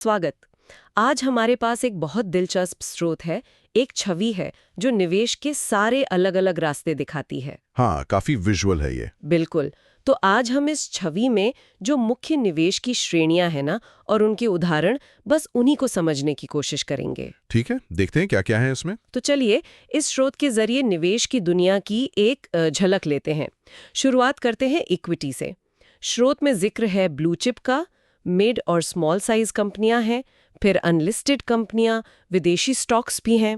स्वागत। आज हमारे पास एक बहुत दिलचस्प स्रोत है, एक छवि है जो निवेश के सारे अलग-अलग रास्ते दिखाती है। हाँ, काफी विजुअल है ये। बिल्कुल। तो आज हम इस छवि में जो मुख्य निवेश की श्रेणियां हैं ना, और उनके उदाहरण, बस उन्हीं को समझने की कोशिश करेंगे। ठीक है, देखते हैं क्या क्या है इसमें। तो चलिए इस स्रोत के जरिए निवेश की दुनिया की एक झलक लेते हैं। शुरुआत करते हैं इक्विटी से। स्रोत में जिक्र है ब्लू चिप का, मिड और स्मॉल साइज कंपनियां हैं, फिर अनलिस्टेड कंपनियां, विदेशी स्टॉक्स भी हैं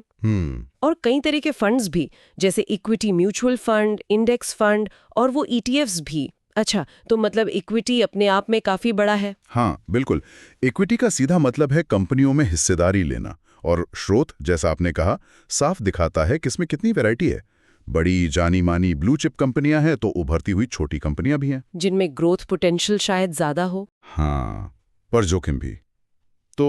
और कई तरह के फंड्स भी, जैसे equity mutual fund, index fund और वो ईटीएफ्स भी। अच्छा, तो मतलब इक्विटी अपने आप में काफी बड़ा है। हाँ, बिल्कुल। इक्विटी का सीधा मतलब है कंपनियों में हिस्सेदारी लेना, और स्रोत, जैसा आपने कहा, साफ दिखाता है कि इसमें कितनी वैरायटी है। बड़ी जानी मानी ब्लू चिप कंपनियां हैं तो उभरती हुई छोटी कंपनियां भी हैं। जिनमें ग्रोथ पोटेंशियल शायद ज्यादा हो। हाँ, पर जोखिम भी। तो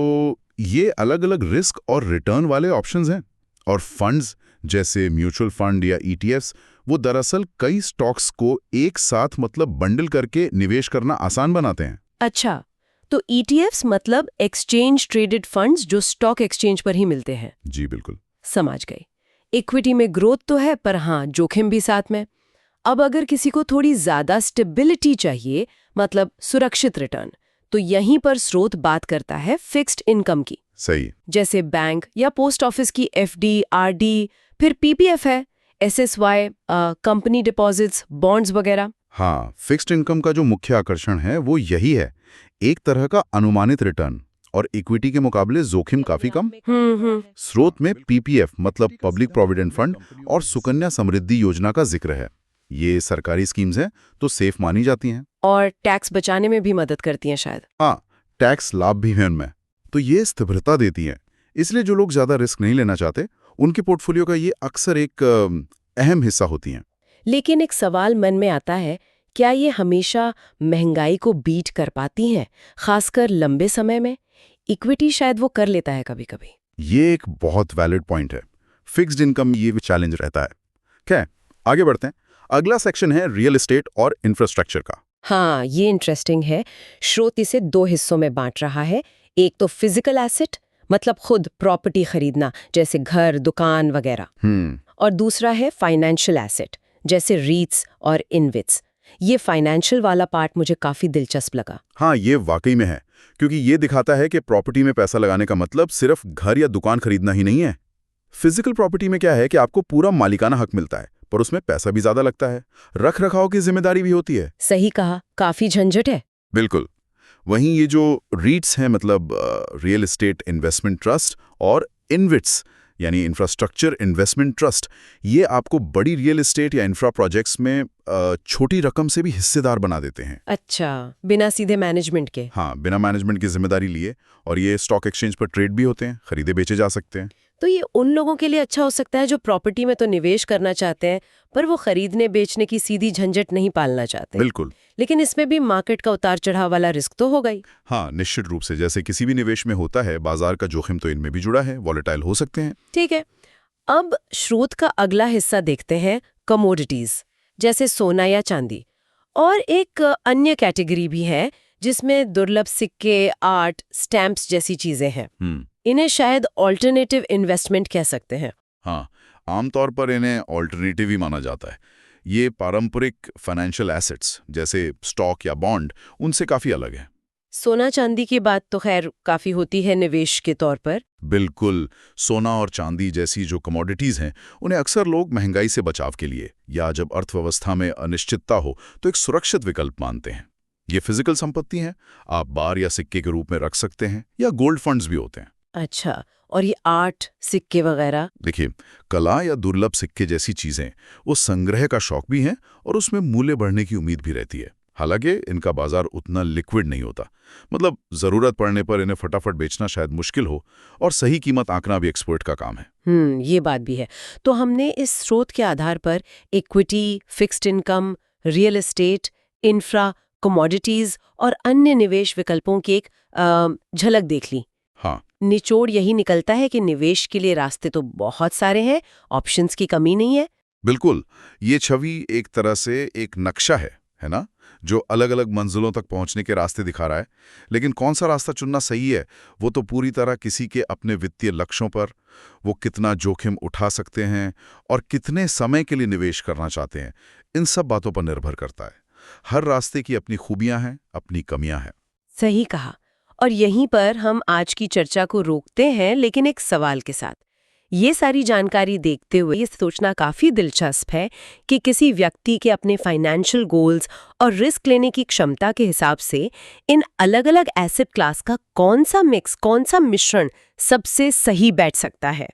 ये अलग अलग रिस्क और रिटर्न वाले ऑप्शंस हैं। और फंड्स जैसे म्यूचुअल फंड या ईटीएफ्स, वो दरअसल कई स्टॉक्स को एक साथ मतलब बंडल करके निवेश करना आसान बनाते हैं। अच्छा, तो ईटीएफ्स मतलब एक्सचेंज ट्रेडेड फंड्स जो स्टॉक एक्सचेंज पर ही मिलते हैं। जी बिल्कुल। समझ गई। इक्विटी में ग्रोथ तो है, पर हाँ, जोखिम भी साथ में। अब अगर किसी को थोड़ी ज्यादा स्टेबिलिटी चाहिए, मतलब सुरक्षित रिटर्न, तो यहीं पर स्रोत बात करता है फिक्स्ड इनकम की। सही। जैसे बैंक या पोस्ट ऑफिस की एफडी, आरडी, फिर पीपीएफ है, एसएसवाई, कंपनी डिपॉजिट्स, बॉन्ड्स वगैरह। हाँ, फिक्स्ड इनकम का जो मुख्य आकर्षण है वो यही है, एक तरह का अनुमानित रिटर्न, और इक्विटी के मुकाबले जोखिम काफी कम। स्रोत में पीपीएफ मतलब पब्लिक प्रोविडेंट फंड और सुकन्या समृद्धि योजना का जिक्र है। ये सरकारी स्कीम्स हैं तो सेफ मानी जाती हैं। और टैक्स बचाने में भी मदद करती हैं शायद। हाँ, टैक्स लाभ भी हैं उनमें, तो ये स्थिरता देती हैं। इसलिए जो लोग ज्यादा रिस्क नहीं लेना चाहते, उनके पोर्टफोलियो का ये अक्सर एक अहम हिस्सा होती हैं। लेकिन एक सवाल मन में आता है, क्या ये हमेशा महंगाई को बीट कर पाती हैं, खासकर लंबे समय में? इक्विटी शायद वो कर लेता है कभी कभी। ये एक बहुत वैलिड पॉइंट है। फिक्स्ड इनकम ये चैलेंज रहता है। खैर, आगे बढ़ते हैं। अगला सेक्शन है रियल एस्टेट और इंफ्रास्ट्रक्चर का। हाँ, ये इंटरेस्टिंग है। स्रोत इसे दो हिस्सों में बांट रहा है। एक तो फिजिकल एसेट, मतलब खुद प्रॉपर्टी खरीदना, जैसे घर, दुकान वगैरह। और दूसरा है फाइनेंशियल एसेट, जैसे रीट्स और इनविट्स। ये फाइनेंशियल वाला पार्ट मुझे काफी दिलचस्प लगा। हाँ, ये वाकई में है, क्योंकि ये दिखाता है कि प्रॉपर्टी में पैसा लगाने का मतलब सिर्फ घर या दुकान खरीदना ही नहीं है। फिजिकल प्रॉपर्टी में क्या है कि आपको पूरा मालिकाना हक मिलता है, पर उसमें पैसा भी ज्यादा लगता है, रख रखाव की जिम्मेदारी भी होती है। सही कहा, काफी झंझट है। बिल्कुल। वहीं ये जो रीट्स हैं, मतलब रियल एस्टेट इन्वेस्टमेंट ट्रस्ट, और इनविट्स यानी इंफ्रास्ट्रक्चर इन्वेस्टमेंट ट्रस्ट, ये आपको बड़ी रियल एस्टेट या इंफ्रा प्रोजेक्ट्स में छोटी रकम से भी हिस्सेदार बना देते हैं। अच्छा, बिना सीधे मैनेजमेंट के। हाँ, बिना मैनेजमेंट की जिम्मेदारी लिए, और ये स्टॉक एक्सचेंज पर ट्रेड भी होते हैं, खरीदे बेचे जा सकते हैं। तो ये उन लोगों के लिए अच्छा हो सकता है जो प्रॉपर्टी में तो निवेश करना चाहते हैं, पर वो खरीदने बेचने की सीधी झंझट नहीं पालना चाहते। बिल्कुल। लेकिन इसमें भी मार्केट का उतार चढ़ाव वाला रिस्क तो होगा ही। हाँ, निश्चित रूप से, जैसे किसी भी निवेश में होता है, बाजार का जोखिम तो इनमें भी जुड़ा है, वॉलेटाइल हो सकते हैं। ठीक है। अब स्रोत का अगला हिस्सा देखते हैं, कमोडिटीज, जैसे सोना या चांदी। और एक अन्य कैटेगरी भी है जिसमें दुर्लभ सिक्के, आर्ट, स्टैम्प्स जैसी चीजें हैं। इन्हें शायद ऑल्टरनेटिव इन्वेस्टमेंट कह सकते हैं। हाँ, आमतौर पर इन्हें ऑल्टरनेटिव ही माना जाता है। ये पारंपरिक फाइनेंशियल एसेट्स जैसे स्टॉक या बॉन्ड, उनसे काफी अलग है। सोना चांदी की बात तो खैर काफी होती है निवेश के तौर पर। बिल्कुल। सोना और चांदी जैसी जो कमोडिटीज हैं, उन्हें अक्सर लोग महंगाई से बचाव के लिए, या जब अर्थव्यवस्था में अनिश्चितता हो तो एक सुरक्षित विकल्प मानते हैं। ये फिजिकल संपत्ति हैं, आप बार या सिक्के के रूप में रख सकते हैं, या गोल्ड फंड्स भी होते हैं। अच्छा, और ये आर्ट, सिक्के वगैरह? देखिए, कला या दुर्लभ सिक्के जैसी चीजें, वो संग्रह का शौक भी हैं, और उसमें मूल्य बढ़ने की उम्मीद भी रहती है। हालांकि इनका बाजार उतना लिक्विड नहीं होता, मतलब जरूरत पड़ने पर इन्हें फटाफट बेचना शायद मुश्किल हो, और सही कीमत आंकना भी एक्सपर्ट का काम है। ये बात भी है। तो हमने इस स्रोत के आधार पर equity, fixed income, real estate, infra, commodities और अन्य निवेश विकल्पों की एक झलक देख ली। हाँ, निचोड़ यही निकलता है कि निवेश के लिए रास्ते तो बहुत सारे हैं, ऑप्शंस की कमी नहीं है। बिल्कुल। ये छवि एक तरह से एक नक्शा है ना? जो अलग-अलग मंजिलों तक पहुंचने के रास्ते दिखा रहा है। लेकिन कौन सा रास्ता चुनना सही है, वो तो पूरी तरह किसी के अपने वित्तीय लक्ष्यों पर, वो कितना जोखिम उठा सकते हैं और कितने समय के लिए निवेश करना चाहते हैं, इन सब बातों पर निर्भर करता है। हर रास्ते की अपनी खूबियां हैं, अपनी कमियां हैं। सही कहा। और यहीं पर हम आज की चर्चा को रोकते हैं, लेकिन एक सवाल के साथ। ये सारी जानकारी देखते हुए ये सोचना काफी दिलचस्प है कि किसी व्यक्ति के अपने फाइनेंशियल गोल्स और रिस्क लेने की क्षमता के हिसाब से इन अलग-अलग एसेट क्लास का कौन सा मिक्स, कौन सा मिश्रण सबसे सही बैठ सकता है।